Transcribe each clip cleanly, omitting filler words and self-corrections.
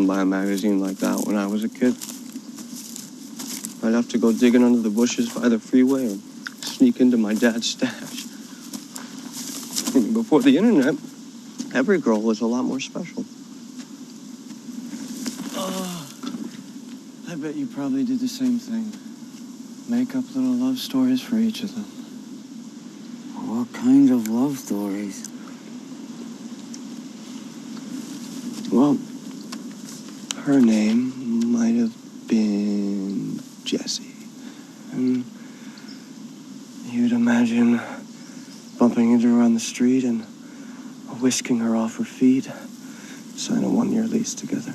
buy a magazine like that when I was a kid. I'd have to go digging under the bushes by the freeway and sneak into my dad's stash. Before the internet, every girl was a lot more special. I bet you probably did the same thing. Make up little love stories for each of them. What kind of love stories? Well, her name might have been Jessie. And you'd imagine bumping into her on the street and whisking her off her feet, sign a 1-year lease together,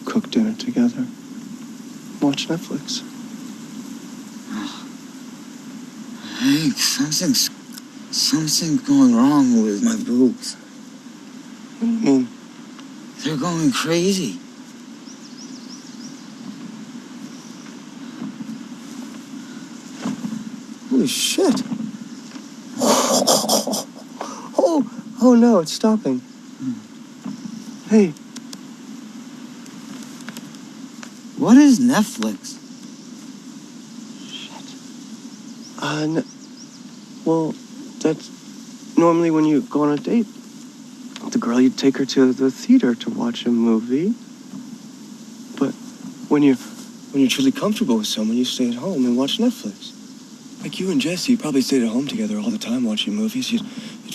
cook dinner together, watch Netflix. Hey, something's going wrong with my boobs. What do you mean? They're going crazy. Holy shit. Oh no, it's stopping. Hey. What is Netflix? Shit. Well, that's normally when you go on a date. The girl, you'd take her to the theater to watch a movie. But when you're truly comfortable with someone, you stay at home and watch Netflix. Like you and Jesse, you probably stayed at home together all the time watching movies. You'd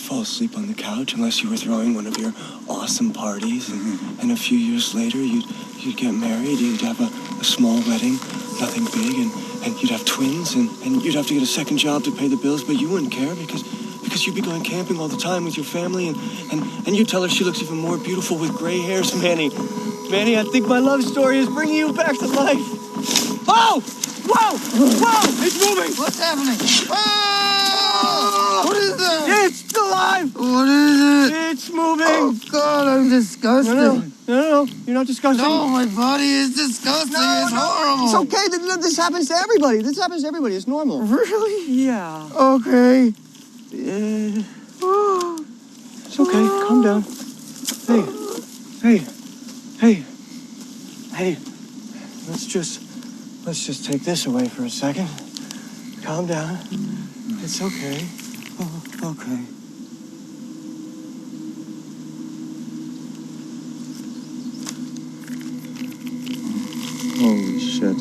fall asleep on the couch unless you were throwing one of your awesome parties. And a few years later, you'd get married. You'd have a small wedding, nothing big, and you'd have twins, and you'd have to get a second job to pay the bills, but you wouldn't care because you'd be going camping all the time with your family, and you tell her she looks even more beautiful with gray hairs. Manny, I think my love story is bringing you back to life. Oh! Whoa! It's moving! What's happening? Oh! What is that? It's alive! What is it? It's moving! Oh, God, I'm disgusted. No, you're not disgusting. No, my body is disgusting. It's horrible. It's okay. This happens to everybody. It's normal. Really? Yeah. Okay. It's okay. Calm down. Hey. Let's just take this away for a second. Calm down. It's okay. Oh, okay. Holy shit.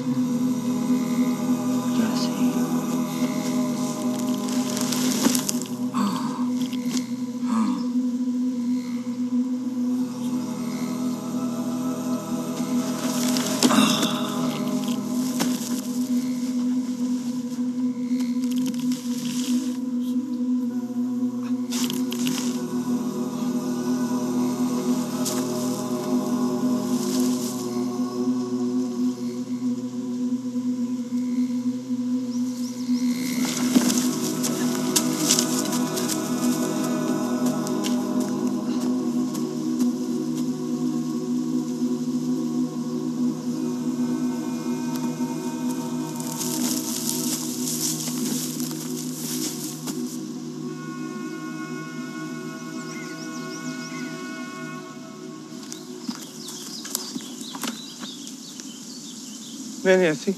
Manny, I think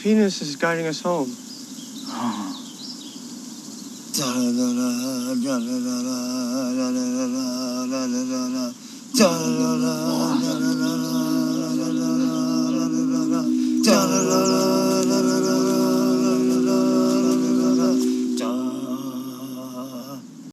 Venus is guiding us home.